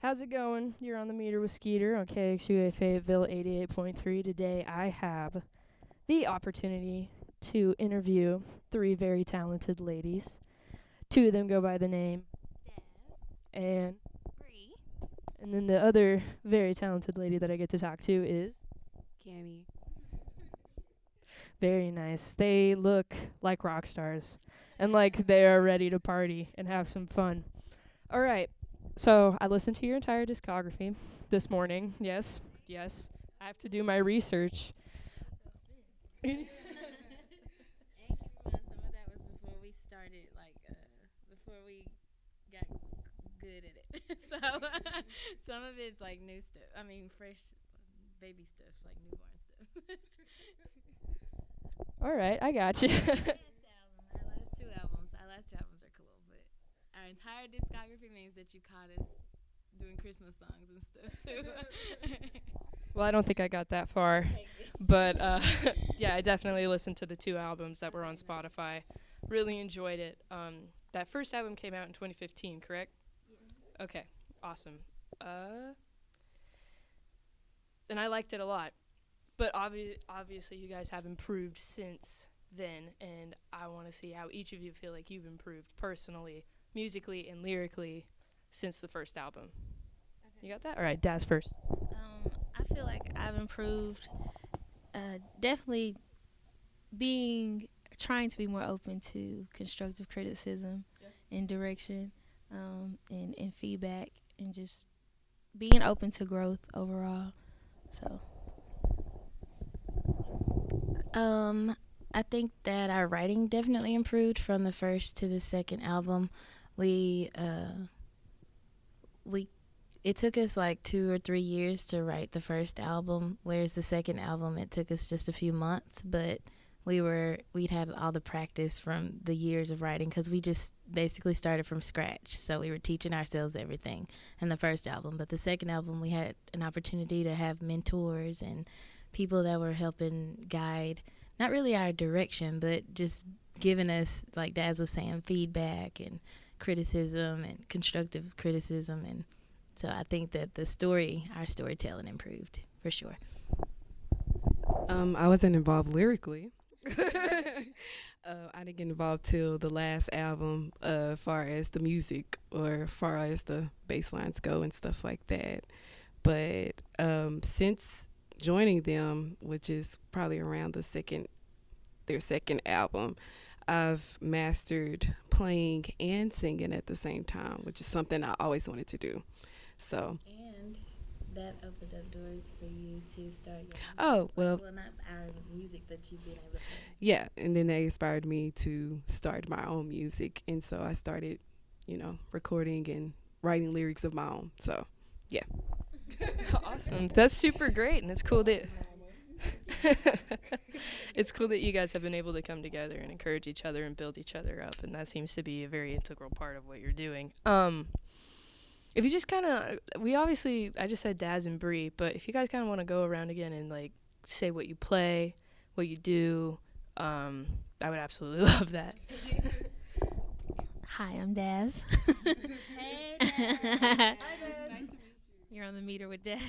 How's it going? You're on the meter with Skeeter on KXUA Fayetteville 88.3. Today I have the opportunity to interview three very talented ladies. Two of them go by the name Dazz, and Brie, and then the other very talented lady that I get to talk to is Kanye. very nice. They look like rock stars and like they are ready to party and have some fun. All right. So I listened to your entire discography this morning. Yes. Yes. I have to do my research. And keep in mind, some of that was before we started, before we got good at it. So some of it's like new stuff. I mean, fresh baby stuff, like newborn stuff. All right, I got you. Our last two albums are cool, but our entire discography means that you caught us doing Christmas songs and stuff too. Well, I don't think I got that far, but yeah, I definitely listened to the two albums that were on Spotify. Really enjoyed it. That first album came out in 2015, correct? Yeah. Okay, awesome. And I liked it a lot. But obviously, you guys have improved since then, and I want to see how each of you feel like you've improved personally, musically, and lyrically since the first album. Okay. You got that? All right, Daz first. I feel like I've improved. Definitely trying to be more open to constructive criticism and direction, and feedback, and just being open to growth overall. So. I think that our writing definitely improved from the first to the second album. It took us like 2 or 3 years to write the first album, whereas the second album it took us just a few months, but we'd had all the practice from the years of writing because we just basically started from scratch. So we were teaching ourselves everything in the first album, but the second album we had an opportunity to have mentors and people that were helping guide, not really our direction, but just giving us, like Daz was saying, feedback and criticism and constructive criticism. And so I think that our storytelling improved for sure. I wasn't involved lyrically. I didn't get involved till the last album, far as the music or far as the bass lines go and stuff like that. But since joining them, which is probably around their second album, I've mastered playing and singing at the same time, which is something I always wanted to do. So. And that opened up doors for you to start your music. Oh, well. Well, not our music, but you've been able to play. Yeah, and then they inspired me to start my own music, and so I started, recording and writing lyrics of my own. So, yeah. Awesome. That's super great, and it's cool that you guys have been able to come together and encourage each other and build each other up, and that seems to be a very integral part of what you're doing. If you just I just said Dazz and Brie, but if you guys kind of want to go around again and like say what you play, what you do, I would absolutely love that. Hi, I'm Daz. Hey, Daz. Hi, Daz. You're on the meter with Daz.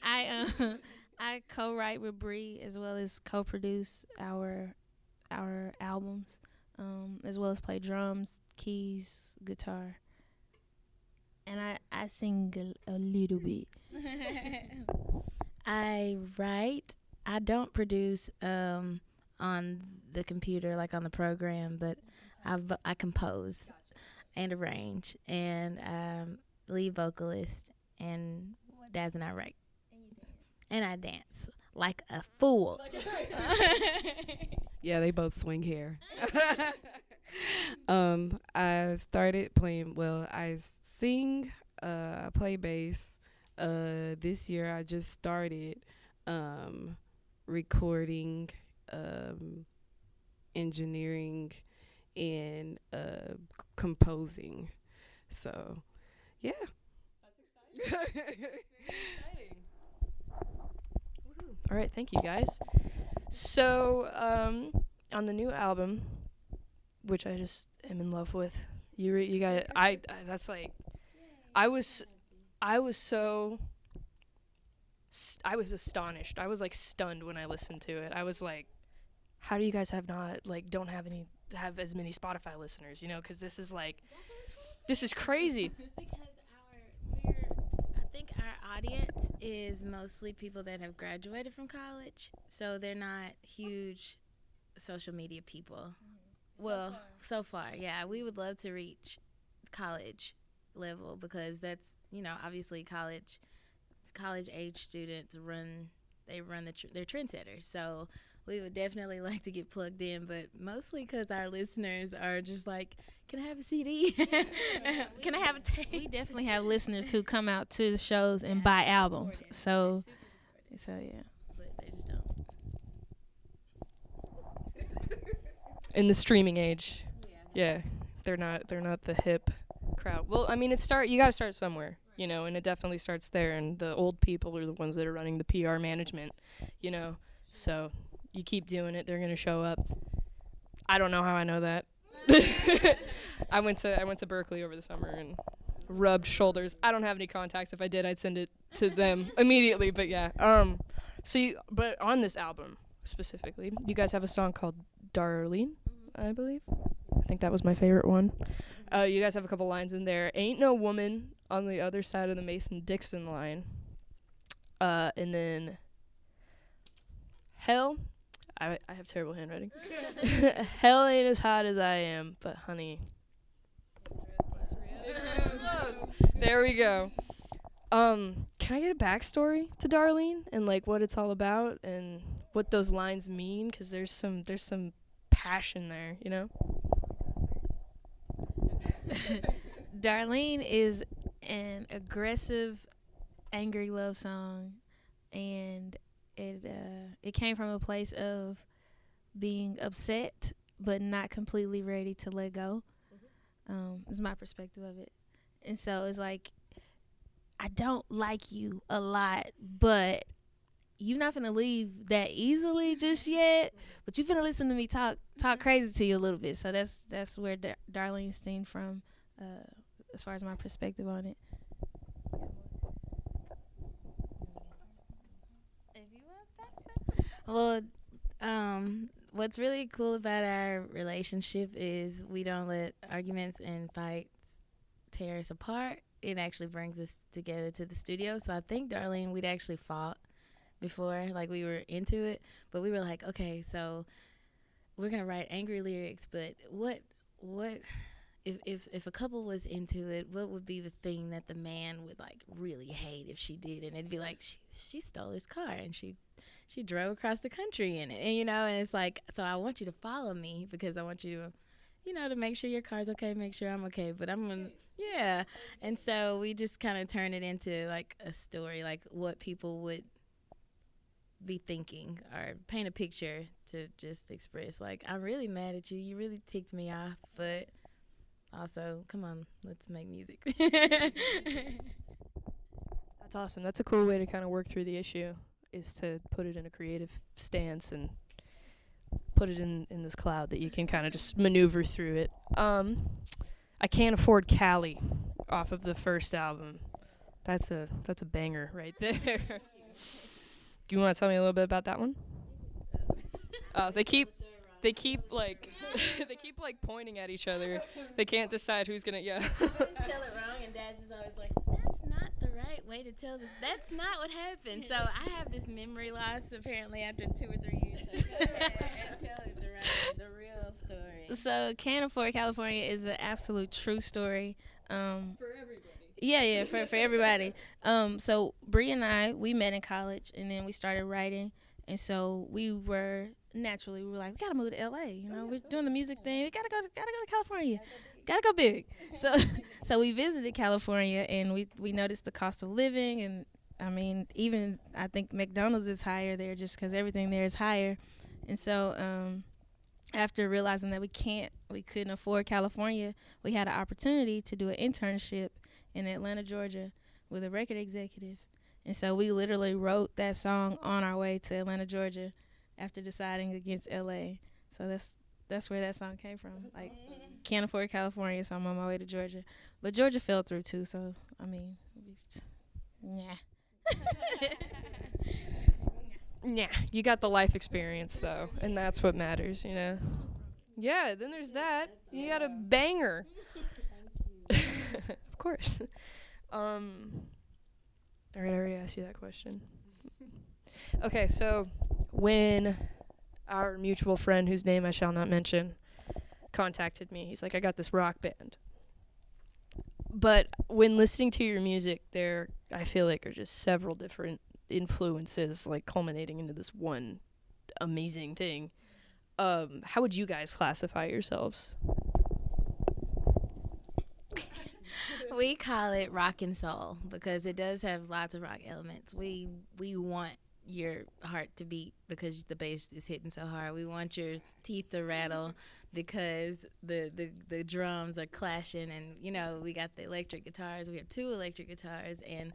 I co-write with Brie as well as co-produce our albums, as well as play drums, keys, guitar, and I sing a little bit. I write. I don't produce on the computer, like on the program, but I compose and arrange, and lead vocalist, and Daz and I write. And I dance like a fool. Yeah, they both swing hair. I started playing, I sing, I play bass. This year I just started recording, engineering, and composing. So, yeah. That's exciting. Very exciting. All right, thank you guys. So, on the new album, which I just am in love with, you guys, that's like I was I was so I was astonished. I was like stunned when I listened to it. I was like, how do you guys have not like don't have as many Spotify listeners, you know, cuz this is crazy. Because I think our audience is mostly people that have graduated from college, so they're not huge social media people. Well, so far, yeah, we would love to reach college level because that's obviously college age students run they're trendsetters. So we would definitely like to get plugged in, but mostly because our listeners are just like, can I have a CD? Can I have a tape? We definitely have listeners who come out to the shows and buy albums. So yeah. But they just don't. In the streaming age. Yeah. They're not the hip crowd. Well, I mean, you got to start somewhere, you know, and it definitely starts there, and the old people are the ones that are running the PR management, you know. So, you keep doing it, they're going to show up. I don't know how I know that. I went to Berkeley over the summer and rubbed shoulders. I don't have any contacts. If I did, I'd send it to them immediately, but yeah. But on this album specifically, you guys have a song called Darlene, I believe. I think that was my favorite one. You guys have a couple lines in there. Ain't no woman on the other side of the Mason-Dixon line. And then hell, I have terrible handwriting. Hell ain't as hot as I am, but honey. It's real close. There we go. Can I get a backstory to Darlene and like what it's all about and what those lines mean? Because there's some passion there, you know. Darlene is an aggressive, angry love song, and it came from a place of being upset but not completely ready to let go. Is my perspective of it, and so it's like, I don't like you a lot, but you're not finna leave that easily just yet. But you finna listen to me talk crazy to you a little bit. So that's where Darlene stemmed from, as far as my perspective on it. Well, what's really cool about our relationship is we don't let arguments and fights tear us apart. It actually brings us together to the studio. So I think, Darlene, we'd actually fought before, like we were into it, but we were like, okay, so we're gonna write angry lyrics, but what if a couple was into it, what would be the thing that the man would like really hate if she did? And it'd be like, she stole his car and she drove across the country in it, and and it's like, so I want you to follow me because I want you to to make sure your car's okay, make sure I'm okay, but I'm gonna, yeah. And so we just kind of turn it into like a story, like what people would be thinking, or paint a picture to just express, like, I'm really mad at you, you really ticked me off, but also, come on, let's make music. That's awesome. That's a cool way to kind of work through the issue, is to put it in a creative stance and put it in this cloud that you can kind of just maneuver through it. I Can't Afford Cali off of the first album. That's a banger right there. Do you want to tell me a little bit about that one? They keep like they keep like pointing at each other. They can't decide who's gonna. Yeah. I always tell it wrong, and Dazz is always like, "That's not the right way to tell this. That's not what happened." So I have this memory loss apparently after 2 or 3 years. So go ahead and tell it the real story. So Can't Afford California is an absolute true story. For everybody. Yeah, for everybody. So Brie and I, we met in college, and then we started writing, and so we were like, we gotta move to LA. We're doing the music thing. We gotta go to California. Gotta go big. So we visited California, and we noticed the cost of living, and I mean, even I think McDonald's is higher there just because everything there is higher, and so after realizing that we couldn't afford California, we had an opportunity to do an internship in Atlanta, Georgia, with a record executive. And so we literally wrote that song on our way to Atlanta, Georgia, after deciding against LA. So that's where that song came from. Like, can't afford California, so I'm on my way to Georgia. But Georgia fell through too, so I mean, yeah. Yeah, you got the life experience though, and that's what matters, you know. Yeah, then there's that. You got a banger. Of course. All right, I already asked you that question. Okay, so when our mutual friend, whose name I shall not mention, contacted me, he's like, I got this rock band. But when listening to your music, there, I feel like, are just several different influences, like, culminating into this one amazing thing. How would you guys classify yourselves? We call it rock and soul because it does have lots of rock elements. We want your heart to beat because the bass is hitting so hard. We want your teeth to rattle because the drums are clashing, and you know we got the electric guitars. We have 2 electric guitars, and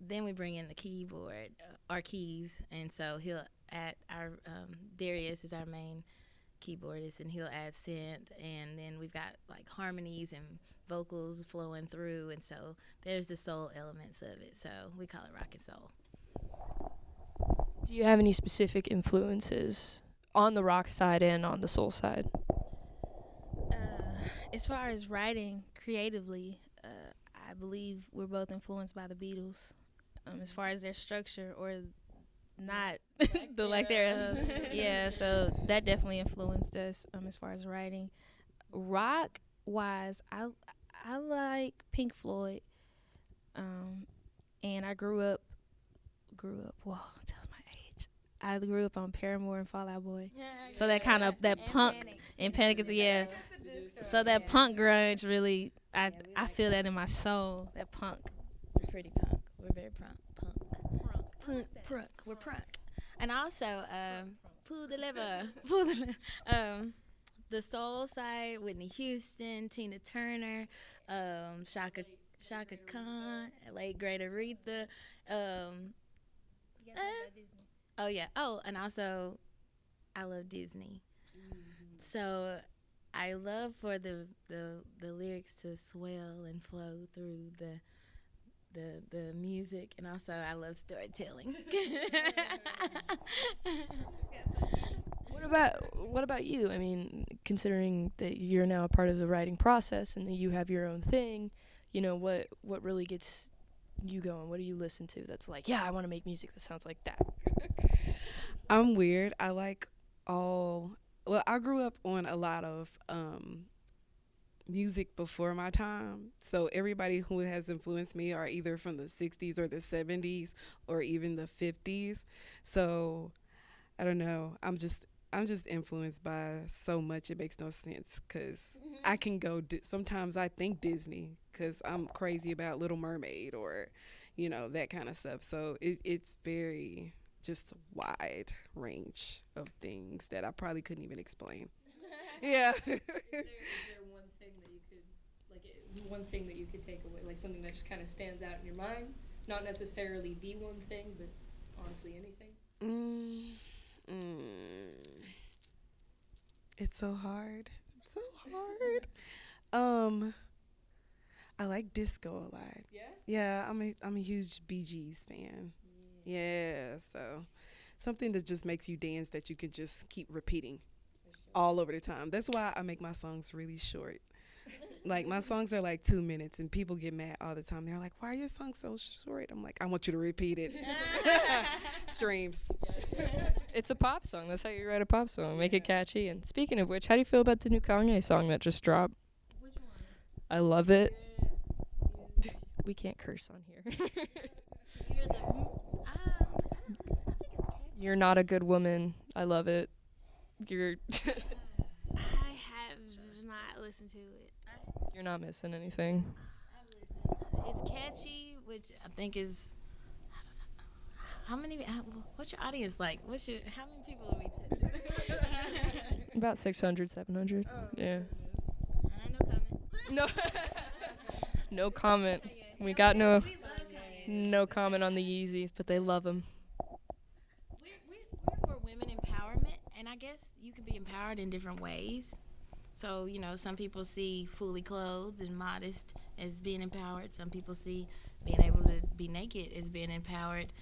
then we bring in the keyboard, our keys, and so he'll add our Darius is our main keyboardist, and he'll add synth, and then we've got like harmonies and vocals flowing through, and so there's the soul elements of it. So we call it rock and soul. Do you have any specific influences on the rock side and on the soul side? As far as writing creatively, I believe we're both influenced by the Beatles. As far as their structure or not, yeah. So that definitely influenced us. As far as writing, rock wise, I like Pink Floyd. And I grew up. Whoa, tell my age. I grew up on Paramore and Fall Out Boy. So that kind of that punk and Panic at the So that punk grunge really, I feel that in my soul. That punk. We're pretty punk. We're very punk. We're punk. And also, Food Deliver. The soul side, Whitney Houston, Tina Turner, Shaka Khan, late great Aretha. Oh yeah. Oh, and also, I love Disney. So I love for the lyrics to swell and flow through the music, and also I love storytelling. What about you? I mean, considering that you're now a part of the writing process and that you have your own thing, you know, what really gets you going? What do you listen to that's like, yeah, I want to make music that sounds like that? I'm weird. I like I grew up on a lot of music before my time. So everybody who has influenced me are either from the 60s or the 70s or even the 50s. So I don't know. I'm just influenced by so much it makes no sense because I can go sometimes I think Disney because I'm crazy about Little Mermaid or, you know, that kind of stuff. So it's very just wide range of things that I probably couldn't even explain. Yeah. Is there one thing that you could, one thing that you could take away, like something that just kind of stands out in your mind? Not necessarily the one thing, but honestly anything? It's so hard. I like disco a lot. Yeah? Yeah, I'm a huge Bee Gees fan. Yeah, so something that just makes you dance that you can just keep repeating all over the time. That's why I make my songs really short. Like, my songs are like 2 minutes, and people get mad all the time. They're like, why are your songs so short? I'm like, I want you to repeat it. Streams. Yes. It's a pop song. That's how you write a pop song. Make it catchy. And speaking of which, how do you feel about the new Kanye song that just dropped? Which one? I love it. We can't curse on here. You're not a good woman. I love it. I have not listened to it. You're not missing anything. It's catchy, which I think is. I don't know. How many? What's your audience like? How many people are we touching? About 600, 700. Yeah. No comment. No. No comment. We got no comment on the Yeezys, but they love them. We're for women empowerment, and I guess you can be empowered in different ways. So, some people see fully clothed and modest as being empowered. Some people see being able to be naked as being empowered.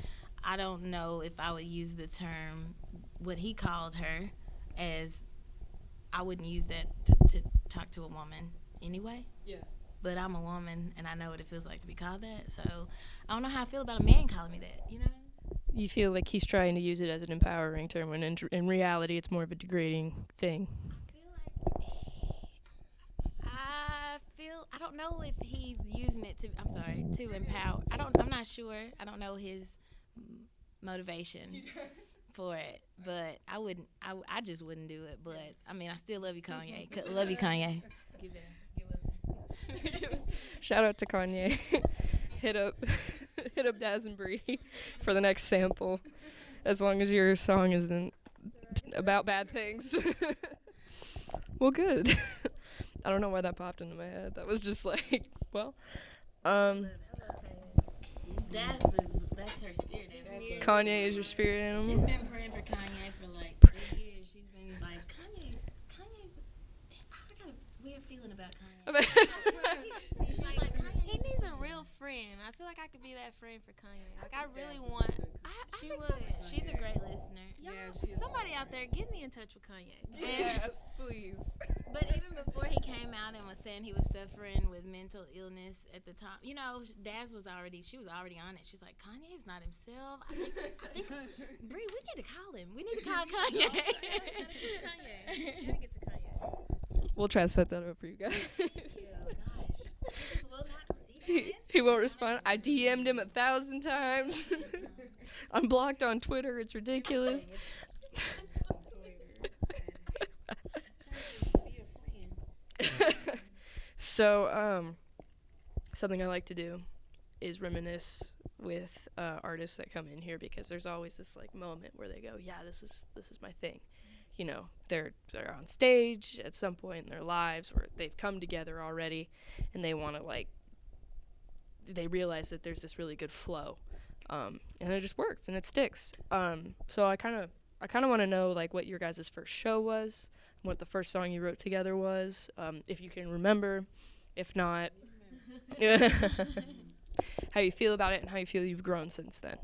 I don't know if I would use the term, what he called her, as I wouldn't use that to talk to a woman anyway. Yeah. But I'm a woman, and I know what it feels like to be called that. So I don't know how I feel about a man calling me that. You feel like he's trying to use it as an empowering term when in reality it's more of a degrading thing. I don't know if he's using it to empower. I'm not sure. I don't know his motivation for it, but I just wouldn't do it. But I mean, I still love you, Kanye. Love you, Kanye. Shout out to Kanye. hit up Dazz and Brie for the next sample, as long as your song isn't about bad things. Well, good. I don't know why that popped into my head. That was just like, well, That's her spirit. Kanye is your spirit She's animal. been praying for Kanye for like 3 years. She's been like, Kanye's. I got a weird feeling about Kanye. She's like, Kanye. He needs a real friend. I feel like I could be that friend for Kanye. Like I really want. I She think would. so too. She's a great listener. Somebody out there, get me in touch with Kanye. Yes, please. But even before he came out and was saying he was suffering with mental illness at the time, Daz was already on it. She's like, Kanye's not himself. I think Brie, we need to call him. We need to call Kanye. Gotta get to Kanye. We'll try to set that up for you guys. Gosh. He won't respond. I DM'd him 1,000 times. I'm blocked on Twitter. It's ridiculous. So, something I like to do is reminisce with artists that come in here, because there's always this like moment where they go, yeah, this is my thing. They're on stage at some point in their lives where they've come together already, and they want to they realize that there's this really good flow, and it just works and it sticks. So I kind of want to know what your guys' first show was, what the first song you wrote together was, if you can remember. If not, how you feel about it and how you feel you've grown since then.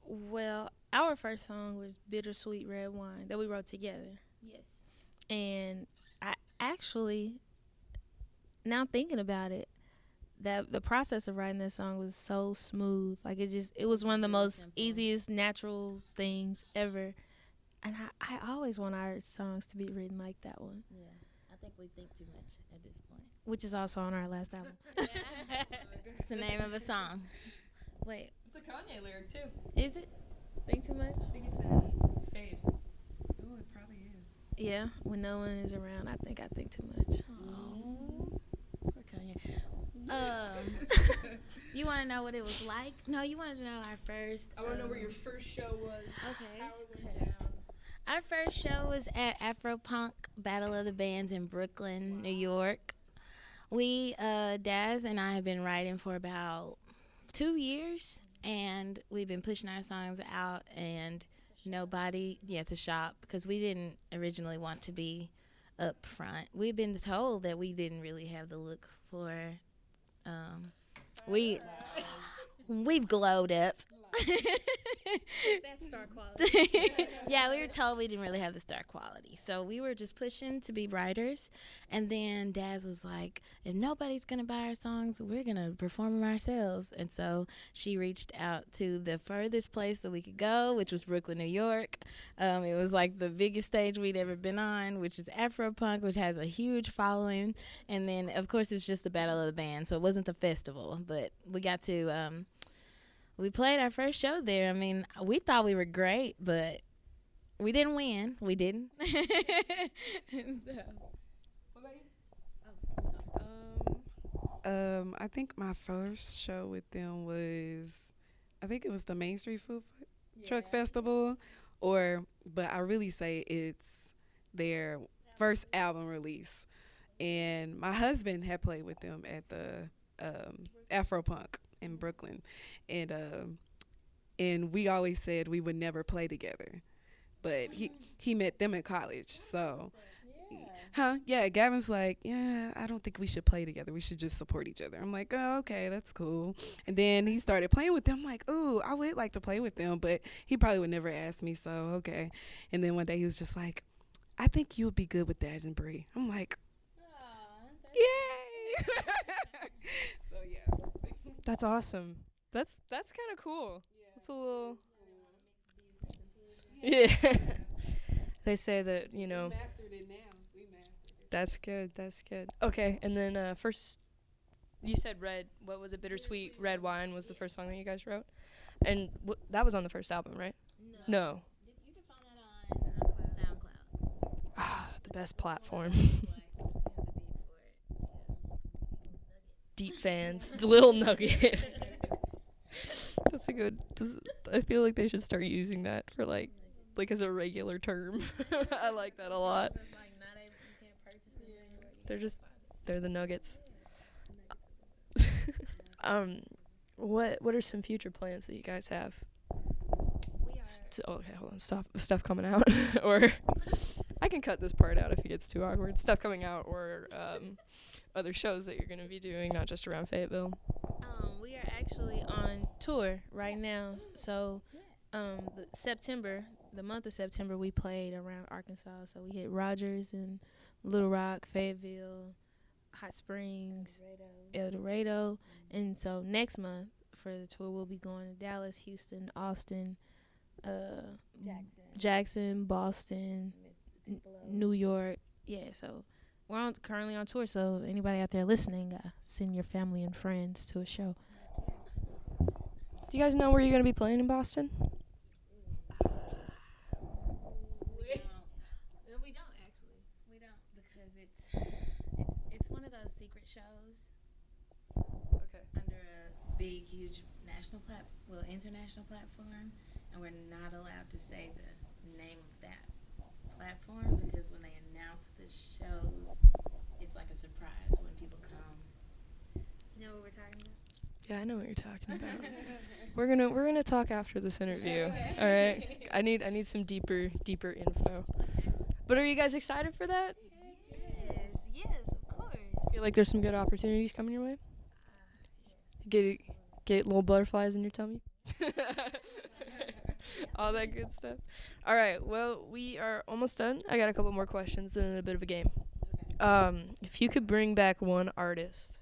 Well, our first song was Bittersweet Red Wine that we wrote together. Yes. And I actually, now thinking about it, that the process of writing that song was so smooth. It was one of the most easiest, natural things ever. And I always want our songs to be written like that one. Yeah. I think we think too much at this point. Which is also on our last album. It's the name of a song. Wait, It's a Kanye lyric too. is it? Think too much? I think it's in Fade. Oh, it probably is. Yeah, when no one is around, I think too much. Oh, poor Kanye. You want to know what it was like? No, you wanted to know our first. I want to know where your first show was. Okay. How it went down. Our first show was at Afropunk Battle of the Bands in Brooklyn, New York. We, Daz and I have been writing for about 2 years, and we've been pushing our songs out, and to shop, because we didn't originally want to be up front. We've been told that we didn't really have the look for, we've glowed up. That's star quality. Yeah, we were told we didn't really have the star quality. So we were just pushing to be writers. And then Daz was like, if nobody's going to buy our songs, we're going to perform them ourselves. And so she reached out to the furthest place that we could go, which was Brooklyn, New York. It was like the biggest stage we'd ever been on, which is Afropunk, which has a huge following. And then, of course, it's just a battle of the band. So it wasn't the festival. But we got to... we played our first show there. I mean, we thought we were great, but we didn't win. We didn't. I think my first show with them was, I think it was the Main Street Food Truck Festival, but I really say it's their first album release. And my husband had played with them at the Afropunk in Brooklyn, and and we always said we would never play together. But he met them in college, so. Huh? Yeah, Gavin's like, yeah, I don't think we should play together. We should just support each other. I'm like, oh, okay, that's cool. And then he started playing with them. I'm like, ooh, I would like to play with them, but he probably would never ask me, so okay. And then one day he was just like, I think you would be good with Dazz and Brie. I'm like, yay! So yeah. That's awesome. That's kind of cool. It's a little. Yeah. They say that, you know. We mastered it now. That's good. That's good. Okay, and then first, you said what was it? Bittersweet Red Wine was the first song that you guys wrote, and that was on the first album, right? No. You can find that on SoundCloud. Ah, the best platform. Deep fans, the little nugget. That's a good. I feel like they should start using that for like as a regular term. I like that a lot. They're the nuggets. What are some future plans that you guys have? Okay, hold on. Stuff coming out, or I can cut this part out if it gets too awkward. Stuff coming out, or other shows that you're gonna be doing, not just around Fayetteville. We are actually on tour right now. So, the month of September, we played around Arkansas. So we hit Rogers and Little Rock, Fayetteville, Hot Springs, El Dorado. And so next month for the tour, we'll be going to Dallas, Houston, Austin, Jackson, Boston, New York. Yeah, so we're currently on tour. So anybody out there listening, send your family and friends to a show. Do you guys know where you're going to be playing in Boston? We don't actually. We don't, because it's one of those secret shows. Okay. Under a big, huge international platform, and we're not allowed to say the name of that platform because when they announce the shows, it's like a surprise when people come. You know what we're talking about? Yeah, I know what you're talking about. We're gonna talk after this interview. All right. I need some deeper info. But are you guys excited for that? Yes, of course. Feel like there's some good opportunities coming your way? Get little butterflies in your tummy? All that good stuff. All right. Well, we are almost done. I got a couple more questions and then a bit of a game. If you could bring back one artist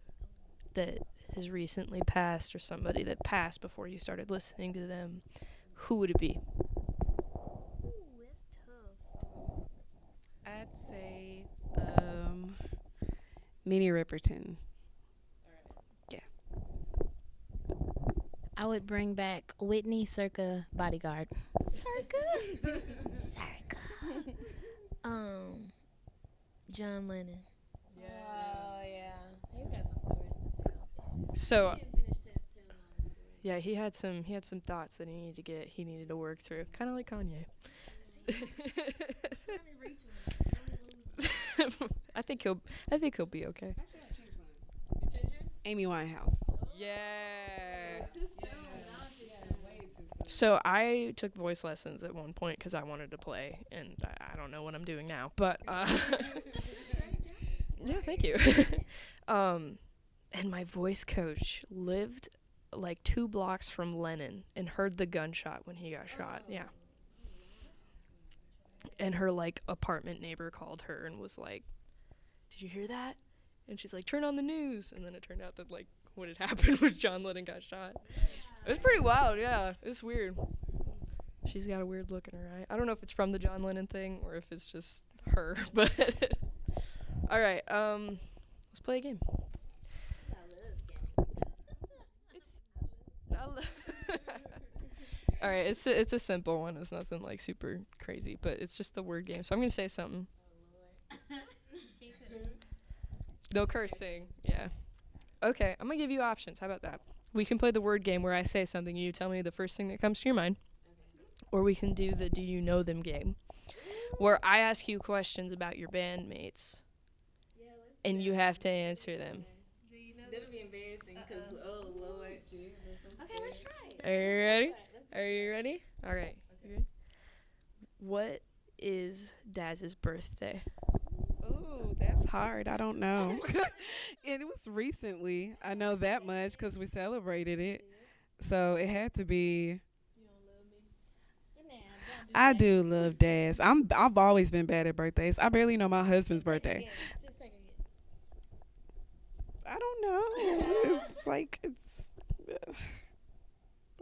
that has recently passed or somebody that passed before you started listening to them, who would it be? Ooh, that's tough. I'd say Minnie Riperton. Yeah. I would bring back Whitney circa Bodyguard. Circa. John Lennon. Oh, yeah. He's got some stories to tell. So, He didn't finish telling all his stories. yeah, he had some thoughts that he needed to work through, kind of like Kanye. I think he'll be okay. Actually, I changed mine. Amy Winehouse. Yeah. Too soon. Way too soon. So I took voice lessons at one point because I wanted to play, and I don't know what I'm doing now. But yeah, thank you. And my voice coach lived like 2 blocks from Lennon and heard the gunshot when he got shot. Yeah. And her like apartment neighbor called her and was like, "Did you hear that?" And she's like, "Turn on the news." And then it turned out that like what had happened was John Lennon got shot. It was pretty wild, yeah. It's weird. She's got a weird look in her eye. I don't know if it's from the John Lennon thing or if it's just her, but all right, let's play a game. All right, it's a simple one. It's nothing like super crazy, but it's just the word game. So I'm gonna say something. No cursing. Yeah. Okay, I'm gonna give you options. How about that? We can play the word game where I say something, you tell me the first thing that comes to your mind, or we can do the do you know them game, where I ask you questions about your bandmates, and you have to answer them. That'll be embarrassing because, oh, Lord. Okay, let's try it. Are you ready? Are you ready? All right. Okay. What is Dazz's birthday? Oh, that's hard. I don't know. It was recently. I know that much because we celebrated it. So it had to be. I do love Daz. I've always been bad at birthdays. I barely know my husband's birthday. I don't know. It's like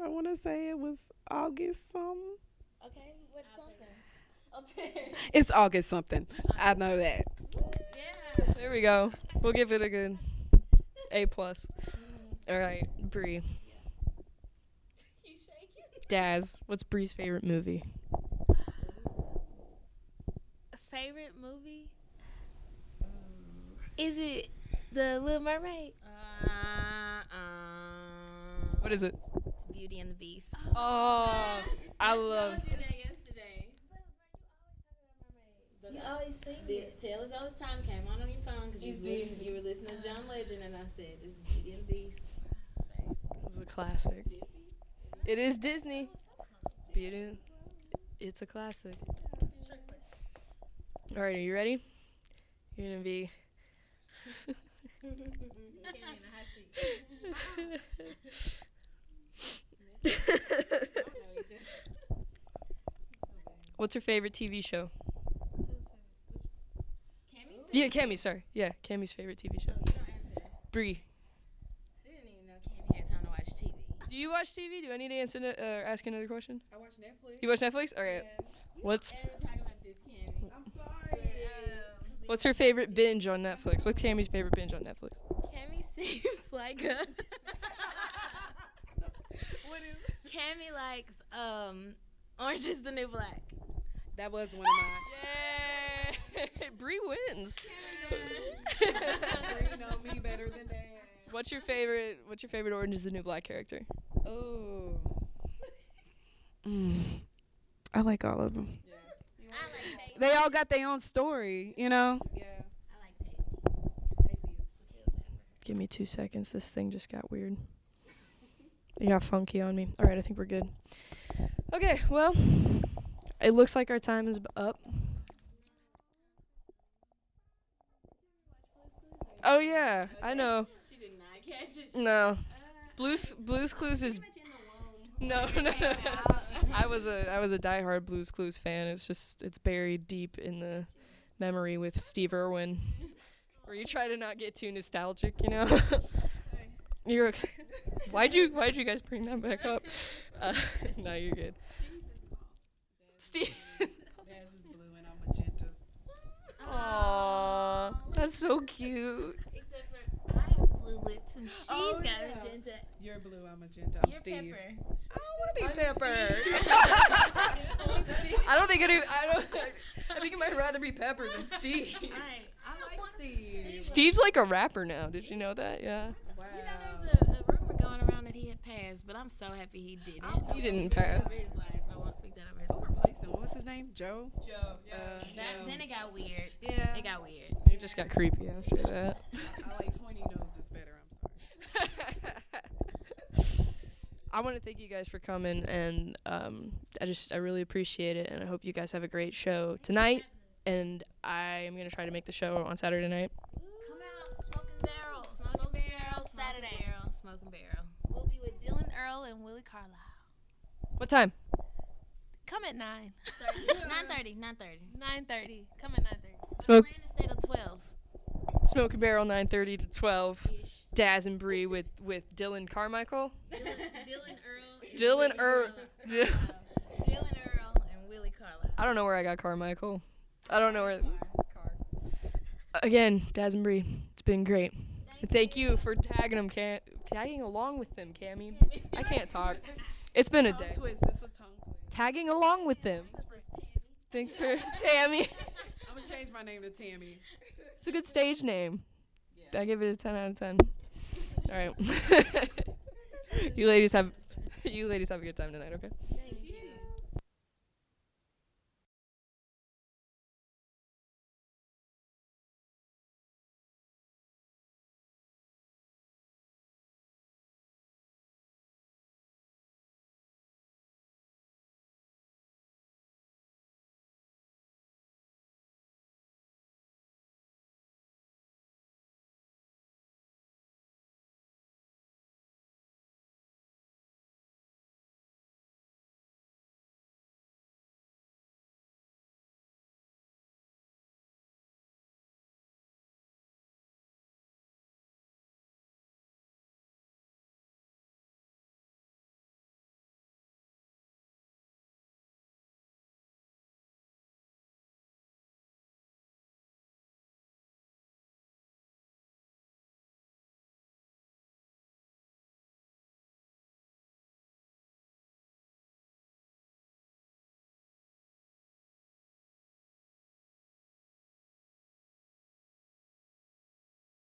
I want to say it was August something. Okay, what's something? It's August something. I know that. There we go. We'll give it a good A+. All right, Brie. Daz, what's Brie's favorite movie? Favorite movie? Is it The Little Mermaid? What is it? It's Beauty and the Beast. Oh, I love. You always sing it. Tell us all this time came on your phone because you were listening to John Legend, and I said, "It's Beauty and the Beast." It's a classic. It is Disney. Beauty. It's a classic. All right, are you ready? You're gonna be. What's your favorite TV show? Yeah, Cammy, sorry. Yeah, Cammy's favorite TV show. You don't answer. Brie. I didn't even know Cammy had time to watch TV. Do you watch TV? Do I need to answer ask another question? I watch Netflix. You watch Netflix? All right. What's Ever talk about this, Cammy? I'm sorry. What's her favorite binge on Netflix? What's Cammy's favorite binge on Netflix? Cammy seems like a. What is? Cammy likes Orange is the New Black. That was one of mine. Yay! Brie wins. You know me better than that. What's your favorite Orange is the New Black character? Oh. I like all of them. I like Tasty. They all got their own story, you know? Yeah. I like Tasty. Give me 2 seconds. This thing just got weird. It got funky on me. All right, I think we're good. Okay, well, it looks like our time is up. Oh yeah, I know. She did not catch it. No, Blues Clues is no. I was a diehard Blues Clues fan. It's buried deep in the memory with Steve Irwin, where you try to not get too nostalgic, you know. You're okay. Why'd you guys bring that back up? No, you're good. Steve. Daz is blue and I'm magenta. Aww, that's so cute. Except for I have blue lips and she's Oh, got yeah. magenta. You're blue, I'm magenta. I'm You're Steve. Pepper. I don't want to be Pepper. I don't think I think you might rather be Pepper than Steve. Right. I like Steve. Steve's like a rapper now. Did you know that? Yeah. Wow. You know, there's a rumor going around that he had passed, but I'm so happy he didn't. He didn't pass. Over his life. I won't speak that over his Who life. replaced him? What was his name? Joe? Joe. That, then it got weird. Yeah. It got weird. It just got creepy after that. I like pointy noses better. I'm sorry. I want to thank you guys for coming, and I really appreciate it, and I hope you guys have a great show tonight. And I am gonna try to make the show on Saturday night. Come out, Smoking Barrel. Smoking Barrel, Saturday. Smoking Barrel. We'll be with Dylan Earl and Willie Carlisle. What time? Come at 9. 9:30. 9:30. Come at 9:30. Smoke Plan to stay till 12. Smoking Barrel 9:30 to 12. Ish. Dazz and Brie with Dylan Carmichael. Dylan Earl. Dylan Dylan Earl and Willie Carlisle. I don't know where I got Carmichael. I don't know where. Again, Dazz and Brie, it's been great. And thank you for tagging along with them, Cammy. I can't talk. It's been a Tongue day. twist. It's a tongue twist. Tagging along with them. Thanks for Tammy. I'm going to change my name to Tammy. It's a good stage name. I give it a 10 out of 10. All right. You ladies have a good time tonight, okay? Thank you.